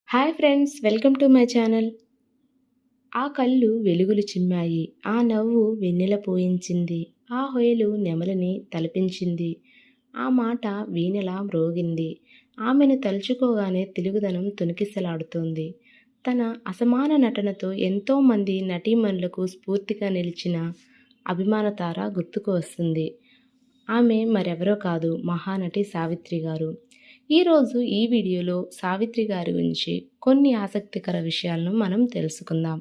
Hi friends, welcome to my channel. ఆ కళ్ళు వెలుగులు చిమ్మాయి, ఆ నవ్వు వెన్నెల పోయించింది, ఆ హొయలు నెమలిని తలపించింది, ఆ మాట వీణలా మ్రోగింది. ఆమెను తలుచుకోగానే తెలుగుదనం తొణికిసలాడుతోంది. తన అసమాన నటనతో ఎంతోమంది నటీమణులకు స్ఫూర్తిగా నిలిచిన అభిమాన తార గుర్తుకు వస్తుంది. ఆమె మరెవరో కాదు, మహానటి సావిత్రి గారు. ఈరోజు ఈ వీడియోలో సావిత్రి గారి గురించి కొన్ని ఆసక్తికర విషయాలను మనం తెలుసుకుందాం.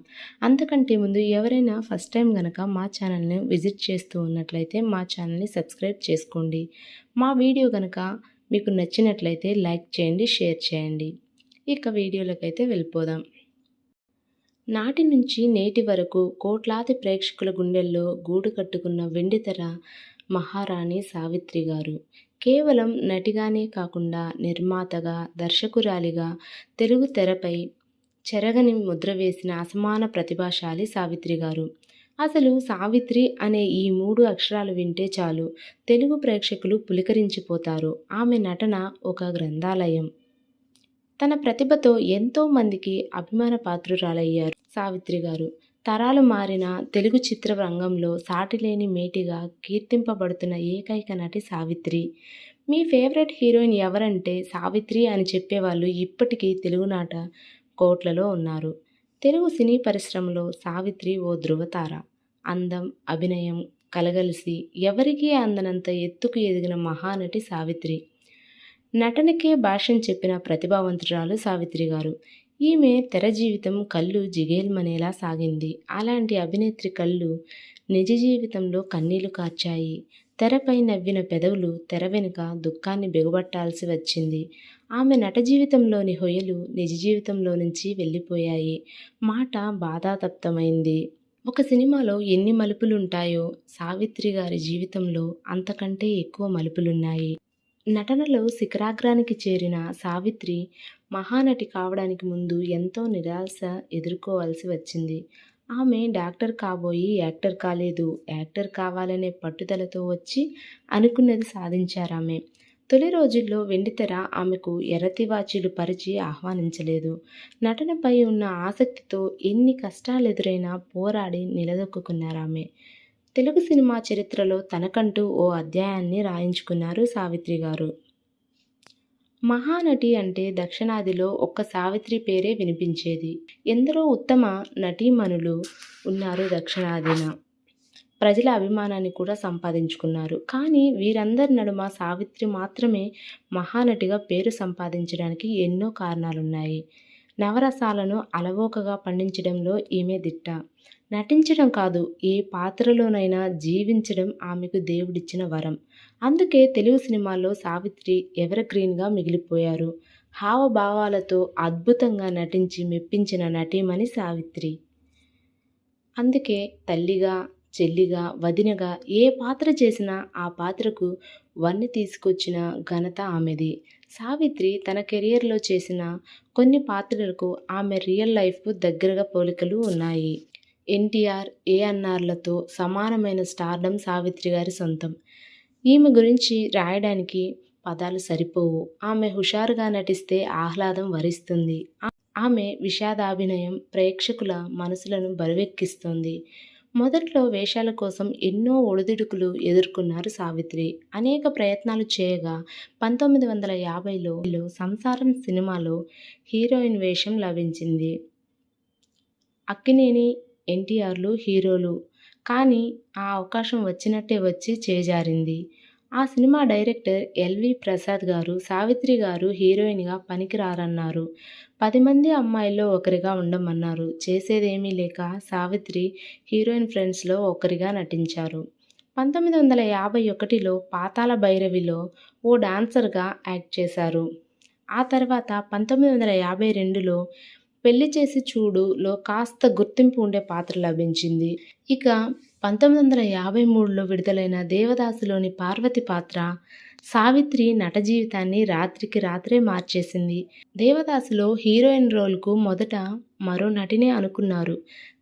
అంతకంటే ముందు ఎవరైనా ఫస్ట్ టైం గనక మా ఛానల్ని విజిట్ చేస్తూ ఉన్నట్లయితే మా ఛానల్ని సబ్స్క్రైబ్ చేసుకోండి. మా వీడియో గనక మీకు నచ్చినట్లయితే లైక్ చేయండి, షేర్ చేయండి. ఇక వీడియోలోకైతే వెళ్ళిపోదాం. నాటి నుంచి నేటి వరకు కోట్లాది ప్రేక్షకుల గుండెల్లో గూడు కట్టుకున్న వెండితెర మహారాణి సావిత్రి గారు. కేవలం నటిగానే కాకుండా నిర్మాతగా, దర్శకురాలిగా తెలుగు తెరపై చెరగని ముద్ర వేసిన అసమాన ప్రతిభాశాలి సావిత్రి గారు. అసలు సావిత్రి అనే ఈ 3 అక్షరాలు వింటే చాలు తెలుగు ప్రేక్షకులు పులికరించిపోతారు. ఆమె నటన ఒక గ్రంథాలయం. తన ప్రతిభతో ఎంతో మందికి అభిమాన పాత్రురాలయ్యారు సావిత్రి గారు. తరాలు మారిన తెలుగు చిత్ర రంగంలో సాటిలేని మేటిగా కీర్తింపబడుతున్న ఏకైక నటి సావిత్రి. మీ ఫేవరెట్ హీరోయిన్ ఎవరంటే సావిత్రి అని చెప్పేవాళ్ళు ఇప్పటికీ తెలుగునాట కోట్లలో ఉన్నారు. తెలుగు సినీ పరిశ్రమలో సావిత్రి ఓ ధృవతార. అందం, అభినయం కలగలిసి ఎవరికీ అందనంత ఎత్తుకు ఎదిగిన మహానటి సావిత్రి. నటనకే భాష్యం చెప్పిన ప్రతిభావంతురాలు సావిత్రి గారు. ఈమె తెర జీవితం కళ్ళు జిగేల్మనేలా సాగింది. అలాంటి అభినేత్రి కళ్ళు నిజ జీవితంలో కన్నీళ్లు కార్చాయి. తెరపై నవ్విన పెదవులు తెర వెనుక దుఃఖాన్ని బిగబట్టాల్సి వచ్చింది. ఆమె నట జీవితంలోని హొయలు నిజ జీవితంలో నుంచి వెళ్ళిపోయాయి. మాట బాధాతప్తమైంది. ఒక సినిమాలో ఎన్ని మలుపులుంటాయో సావిత్రి గారి జీవితంలో అంతకంటే ఎక్కువ మలుపులున్నాయి. నటనలో శిఖరాగ్రానికి చేరిన సావిత్రి మహానటి కావడానికి ముందు ఎంతో నిరాశ ఎదుర్కోవాల్సి వచ్చింది. ఆమె డాక్టర్ కాబోయి యాక్టర్ కాలేదు. యాక్టర్ కావాలనే పట్టుదలతో వచ్చి అనుకున్నది సాధించారామె. తొలి రోజుల్లో వెండితెర ఆమెకు ఎర్రతివాచీలు పరిచి ఆహ్వానించలేదు. నటనపై ఉన్న ఆసక్తితో ఎన్ని కష్టాలెదురైనా పోరాడి నిలదొక్కుకున్నారామె. తెలుగు సినిమా చరిత్రలో తనకంటూ ఓ అధ్యాయాన్ని రాయించుకున్నారు సావిత్రి గారు. మహానటి అంటే దక్షిణాదిలో ఒక్క సావిత్రి పేరే వినిపించేది. ఎందరో ఉత్తమ నటీమణులు ఉన్నారు దక్షిణాదిన. ప్రజల అభిమానాన్ని కూడా సంపాదించుకున్నారు. కానీ వీరందరి నడుమ సావిత్రి మాత్రమే మహానటిగా పేరు సంపాదించడానికి ఎన్నో కారణాలున్నాయి. నవరసాలను అలవోకగా పండించడంలో ఈమె దిట్ట. నటించడం కాదు, ఏ పాత్రలోనైనా జీవించడం ఆమెకు దేవుడిచ్చిన వరం. అందుకే తెలుగు సినిమాల్లో సావిత్రి ఎవర్ గ్రీన్గా మిగిలిపోయారు. హావభావాలతో అద్భుతంగా నటించి మెప్పించిన నటీమణి సావిత్రి. అందుకే తల్లిగా, చెల్లిగా, వదినగా ఏ పాత్ర చేసినా ఆ పాత్రకు వన్నె తీసుకొచ్చిన ఘనత ఆమెది. సావిత్రి తన కెరియర్లో చేసిన కొన్ని పాత్రలకు ఆమె రియల్ లైఫ్కు దగ్గరగా పోలికలు ఉన్నాయి. ఎన్టీఆర్, ఏఎన్నార్లతో సమానమైన స్టార్డమ్ సావిత్రి గారి సొంతం. ఈమె గురించి రాయడానికి పదాలు సరిపోవు. ఆమె హుషారుగా నటిస్తే ఆహ్లాదం వరిస్తుంది. ఆమె విషాదాభినయం ప్రేక్షకుల మనసులను బరువెక్కిస్తుంది. మొదట్లో వేషాల కోసం ఎన్నో ఒడిదుడుకులు ఎదుర్కొన్నారు సావిత్రి. అనేక ప్రయత్నాలు చేయగా 1950లో సంసారం సినిమాలో హీరోయిన్ వేషం లభించింది. అక్కినేని, ఎన్టీఆర్లు హీరోలు. కానీ ఆ అవకాశం వచ్చినట్టే వచ్చి చేజారింది. ఆ సినిమా డైరెక్టర్ ఎల్వి ప్రసాద్ గారు సావిత్రి గారు హీరోయిన్గా పనికిరారన్నారు. 10 మంది అమ్మాయిల్లో ఒకరిగా ఉండమన్నారు. చేసేదేమీ లేక సావిత్రి హీరోయిన్ ఫ్రెండ్స్లో ఒకరిగా నటించారు. 1951లో పాతాళ భైరవిలో ఓ డాన్సర్గా యాక్ట్ చేశారు. ఆ తర్వాత 1952లో పెళ్లి చేసి చూడులో కాస్త గుర్తింపు ఉండే పాత్ర లభించింది. ఇక 1953లో విడుదలైన దేవదాసులోని పార్వతి పాత్ర సావిత్రి నట జీవితాన్ని రాత్రికి రాత్రే మార్చేసింది. దేవదాసులో హీరోయిన్ రోల్కు మొదట మరో నటినే అనుకున్నారు.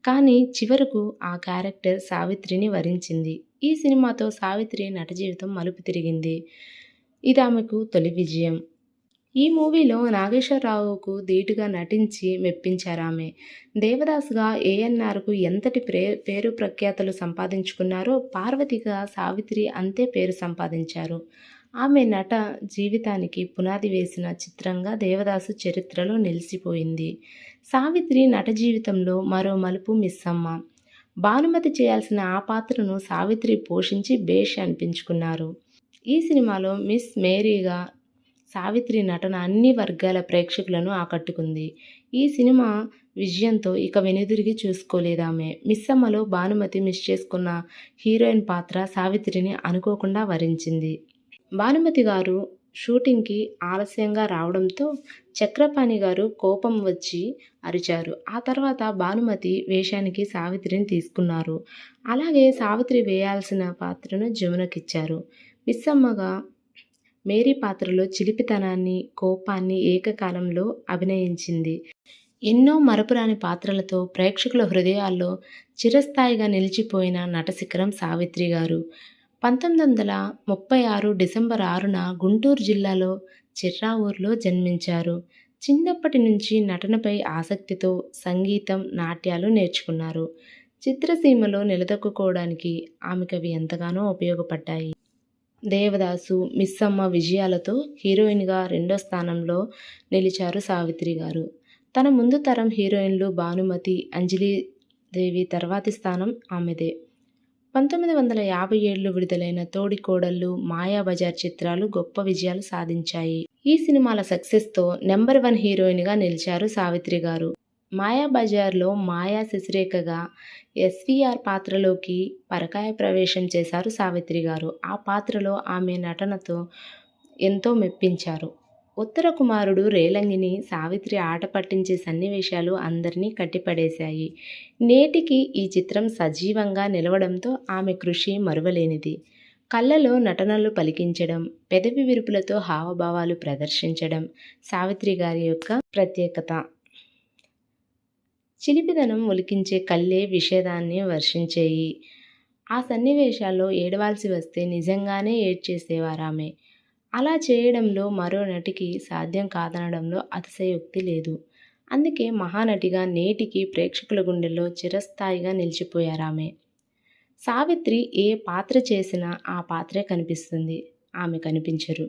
కానీ చివరకు ఆ క్యారెక్టర్ సావిత్రిని వరించింది. ఈ సినిమాతో సావిత్రి నట జీవితం మలుపు తిరిగింది. ఇది ఆమెకు తొలి విజయం. ఈ మూవీలో నాగేశ్వరరావుకు ధీటుగా నటించి మెప్పించారామె. దేవదాసుగా ఏఎన్నార్‌కు ఎంతటి పేరు ప్రఖ్యాతలు సంపాదించుకున్నారో పార్వతిగా సావిత్రి అంతే పేరు సంపాదించారు. ఆమె నట జీవితానికి పునాది వేసిన చిత్రంగా దేవదాసు చరిత్రలో నిలిచిపోయింది. సావిత్రి నట జీవితంలో మరో మలుపు మిస్సమ్మ. భానుమతి చేయాల్సిన ఆ పాత్రను సావిత్రి పోషించి భేష్ అనిపించుకున్నారు. ఈ సినిమాలో మిస్ మేరీగా సావిత్రి నటన అన్ని వర్గాల ప్రేక్షకులను ఆకట్టుకుంది. ఈ సినిమా విజయంతో ఇక వెనుదిరిగి చూసుకోలేదామె. మిస్సమ్మలో భానుమతి మిస్ చేసుకున్న హీరోయిన్ పాత్ర సావిత్రిని అనుకోకుండా వరించింది. భానుమతి గారు షూటింగ్కి ఆలస్యంగా రావడంతో చక్రపాణి గారు కోపం వచ్చి అరిచారు. ఆ తర్వాత భానుమతి వేషానికి సావిత్రిని తీసుకున్నారు. అలాగే సావిత్రి వేయాల్సిన పాత్రను జమునకిచ్చారు. మిస్సమ్మగా మేరీ పాత్రలో చిలిపితనాన్ని, కోపాన్ని ఏకకాలంలో అభినయించింది. ఎన్నో మరపురాని పాత్రలతో ప్రేక్షకుల హృదయాల్లో చిరస్థాయిగా నిలిచిపోయిన నటశిఖరం సావిత్రి గారు. 1936 డిసెంబర్ 6న గుంటూరు జిల్లాలో చిర్రావూరులో జన్మించారు. చిన్నప్పటి నుంచి నటనపై ఆసక్తితో సంగీతం, నాట్యాలు నేర్చుకున్నారు. చిత్రసీమలో నిలదొక్కుకోవడానికి ఆమెకవి ఎంతగానో ఉపయోగపడ్డాయి. దేవదాసు, మిస్సమ్మ విజయాలతో హీరోయిన్గా రెండో స్థానంలో నిలిచారు సావిత్రి గారు. తన ముందు తరం హీరోయిన్లు భానుమతి, అంజలీదేవి తర్వాతి స్థానం ఆమెదే. 1957లో విడుదలైన తోడికోడళ్ళు, మాయాబజార్ చిత్రాలు గొప్ప విజయాలు సాధించాయి. ఈ సినిమాల సక్సెస్తో నెంబర్ 1 హీరోయిన్గా నిలిచారు సావిత్రి గారు. మాయాబజార్లో మాయా శశిరేఖగా ఎస్వీఆర్ పాత్రలోకి పరకాయ ప్రవేశం చేశారు సావిత్రి గారు. ఆ పాత్రలో ఆమె నటనతో ఎంతో మెప్పించారు. ఉత్తర కుమారుడు రేలంగిని సావిత్రి ఆట పట్టించే సన్నివేశాలు అందరినీ కట్టిపడేశాయి. నేటికి ఈ చిత్రం సజీవంగా నిలవడంతో ఆమె కృషి మరువలేనిది. కళ్ళలో నటనలు పలికించడం, పెదవి విరుపులతో హావభావాలు ప్రదర్శించడం సావిత్రి గారి యొక్క ప్రత్యేకత. చిలిపిదనం ఒలికించే కళ్ళే విషాదాన్ని వర్షించేయి. ఆ సన్నివేశాల్లో ఏడవాల్సి వస్తే నిజంగానే ఏడ్చేసేవారామె. అలా చేయడంలో మరో నటికి సాధ్యం కాదనడంలో అతిశయోక్తి లేదు. అందుకే మహానటిగా నేటికి ప్రేక్షకుల గుండెల్లో చిరస్థాయిగా నిలిచిపోయారామె. సావిత్రి ఏ పాత్ర చేసినా ఆ పాత్రే కనిపిస్తుంది, ఆమె కనిపించరు.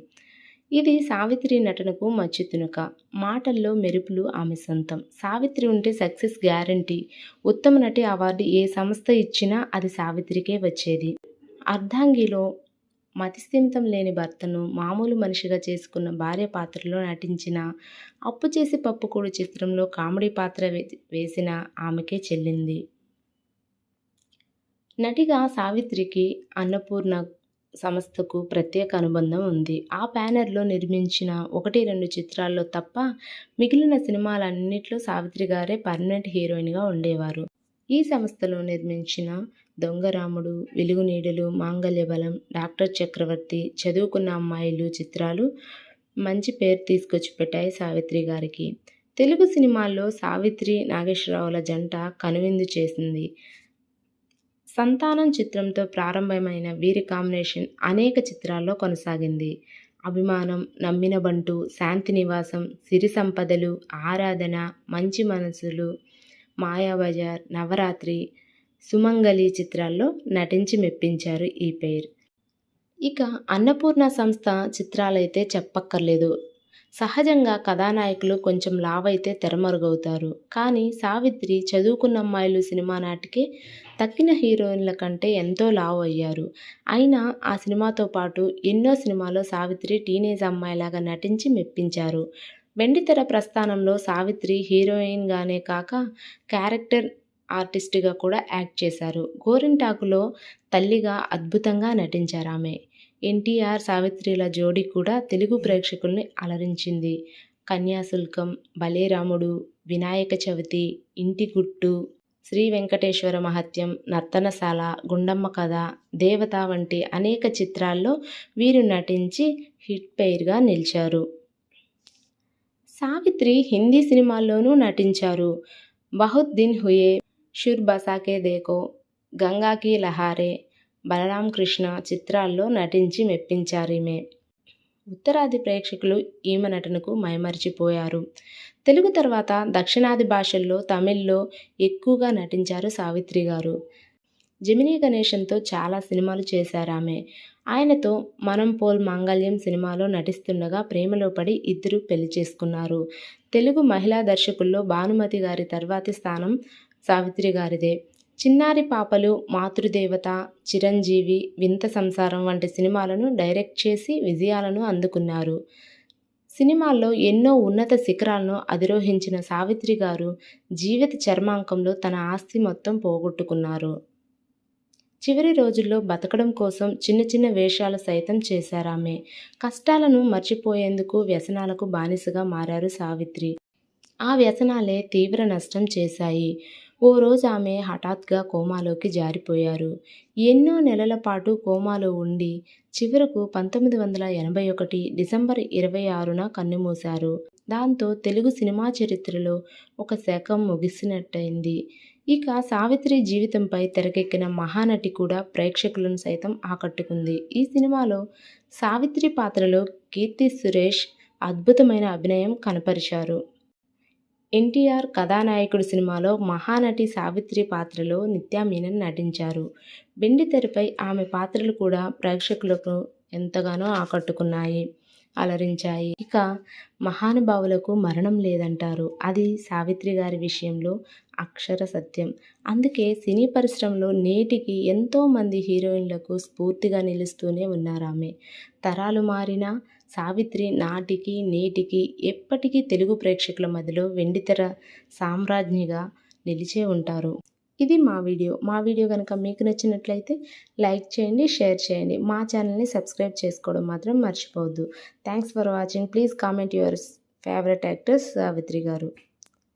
ఇది సావిత్రి నటనకు మచ్చుతునక. మాటల్లో మెరుపులు ఆమె సొంతం. సావిత్రి ఉంటే సక్సెస్ గ్యారంటీ. ఉత్తమ నటి అవార్డు ఏ సంస్థ ఇచ్చినా అది సావిత్రికే వచ్చేది. అర్ధాంగిలో మతిస్థిమితం లేని భర్తను మామూలు మనిషిగా చేసుకున్న భార్య పాత్రలో నటించిన, అప్పు చేసి పప్పుకూడు చిత్రంలో కామెడీ పాత్ర వేసిన ఆమెకే చెల్లింది. నటిగా సావిత్రికి అన్నపూర్ణ సంస్థకు ప్రత్యేక అనుబంధం ఉంది. ఆ బ్యానర్లో నిర్మించిన 1-2 చిత్రాల్లో తప్ప మిగిలిన సినిమాలన్నిట్లో సావిత్రి గారే పర్మనెంట్ హీరోయిన్గా ఉండేవారు. ఈ సంస్థలో నిర్మించిన దొంగరాముడు, వెలుగునీడలు, మాంగళ్యబలం, డాక్టర్ చక్రవర్తి, చదువుకున్న అమ్మాయిలు చిత్రాలు మంచి పేరు తీసుకొచ్చి పెట్టాయి సావిత్రి గారికి. తెలుగు సినిమాల్లో సావిత్రి, నాగేశ్వరరావుల జంట కనువిందు చేసింది. సంతానం చిత్రంతో ప్రారంభమైన వీరి కాంబినేషన్ అనేక చిత్రాల్లో కొనసాగింది. అభిమానం, నమ్మిన బంటు, శాంతినివాసం, సిరి సంపదలు, ఆరాధన, మంచి మనసులు, మాయాబజార్, నవరాత్రి, సుమంగళి చిత్రాల్లో నటించి మెప్పించారు ఈ పెయిర్. ఇక అన్నపూర్ణ సంస్థ చిత్రాలైతే చెప్పక్కర్లేదు. సహజంగా కథానాయకులు కొంచెం లావైతే తెరమరుగవుతారు. కానీ సావిత్రి చదువుకున్న అమ్మాయిలు సినిమా నాటికే తక్కిన హీరోయిన్ల కంటే ఎంతో లావు అయ్యారు. అయినా ఆ సినిమాతో పాటు ఎన్నో సినిమాల్లో సావిత్రి టీనేజ్ అమ్మాయిలాగా నటించి మెప్పించారు. వెండితెర ప్రస్థానంలో సావిత్రి హీరోయిన్గానే కాక క్యారెక్టర్ ఆర్టిస్ట్గా కూడా యాక్ట్ చేశారు. గోరింటాకులో తల్లిగా అద్భుతంగా నటించారామె. ఎన్టీఆర్, సావిత్రిల జోడీ కూడా తెలుగు ప్రేక్షకుల్ని అలరించింది. కన్యాశుల్కం, బలేరాముడు, వినాయక చవితి, ఇంటి గుట్టు, శ్రీ వెంకటేశ్వర మహత్యం, నర్తనశాల, గుండమ్మ కథ, దేవత వంటి అనేక చిత్రాల్లో వీరు నటించి హిట్ పెయిర్గా నిలిచారు. సావిత్రి హిందీ సినిమాల్లోనూ నటించారు. బహుత్ దిన్ హుయే, షుర్ బసాకే దేకో, గంగాకి లహారే, బలరాం కృష్ణ చిత్రాల్లో నటించి మెప్పించారీమె. ఉత్తరాది ప్రేక్షకులు ఈమె నటనకు మైమరిచిపోయారు. తెలుగు తర్వాత దక్షిణాది భాషల్లో తమిళ్లో ఎక్కువగా నటించారు సావిత్రి గారు. జెమినీ గణేశన్తో చాలా సినిమాలు చేశారామె. ఆయనతో మనం పోల్ మాంగళ్యం సినిమాలో నటిస్తుండగా ప్రేమలో పడి ఇద్దరు పెళ్లి చేసుకున్నారు. తెలుగు మహిళా దర్శకుల్లో భానుమతి గారి తర్వాతి స్థానం సావిత్రి గారిదే. చిన్నారి పాపలు, మాతృదేవత, చిరంజీవి, వింత సంసారం వంటి సినిమాలను డైరెక్ట్ చేసి విజయాలను అందుకున్నారు. సినిమాల్లో ఎన్నో ఉన్నత శిఖరాలను అధిరోహించిన సావిత్రి గారు జీవిత చర్మాంకంలో తన ఆస్తి మొత్తం పోగొట్టుకున్నారు. చివరి రోజుల్లో బతకడం కోసం చిన్న చిన్న వేషాలు సైతం చేశారామె. కష్టాలను మర్చిపోయేందుకు వ్యసనాలకు బానిసగా మారారు సావిత్రి. ఆ వ్యసనాలే తీవ్ర నష్టం చేశాయి. ఓ రోజు ఆమె హఠాత్తుగా కోమాలోకి జారిపోయారు. ఎన్నో నెలల పాటు కోమాలో ఉండి చివరకు 1981 డిసెంబర్ 26న కన్నుమూశారు. దాంతో తెలుగు సినిమా చరిత్రలో ఒక శకం ముగిసినట్టయింది. ఇక సావిత్రి జీవితంపై తెరకెక్కిన మహానటి కూడా ప్రేక్షకులను సైతం ఆకట్టుకుంది. ఈ సినిమాలో సావిత్రి పాత్రలో కీర్తి సురేష్ అద్భుతమైన అభినయం కనపరిచారు. ఎన్టీఆర్ కథానాయకుడు సినిమాలో మహానటి సావిత్రి పాత్రలో నిత్యా మీనన్ నటించారు. వెండితెరపై ఆమె పాత్రలు కూడా ప్రేక్షకులకు ఎంతగానో ఆకట్టుకున్నాయి, అలరించాయి. ఇక మహానుభావులకు మరణం లేదంటారు. అది సావిత్రి గారి విషయంలో అక్షర సత్యం. అందుకే సినీ పరిశ్రమలో నేటికి ఎంతోమంది హీరోయిన్లకు స్ఫూర్తిగా నిలుస్తూనే ఉన్నారామె. తరాలు మారినా సావిత్రి నాటికి నేటికి ఎప్పటికీ తెలుగు ప్రేక్షకుల మధ్యలో వెండితెర సామ్రాజ్ఞిగా నిలిచే ఉంటారు. ఇది మా వీడియో కనుక మీకు నచ్చినట్లయితే లైక్ చేయండి, షేర్ చేయండి. మా ఛానల్ని సబ్స్క్రైబ్ చేసుకోవడం మాత్రం మర్చిపోవద్దు. Thanks for watching. Please comment your favourite actor Savitri గారు.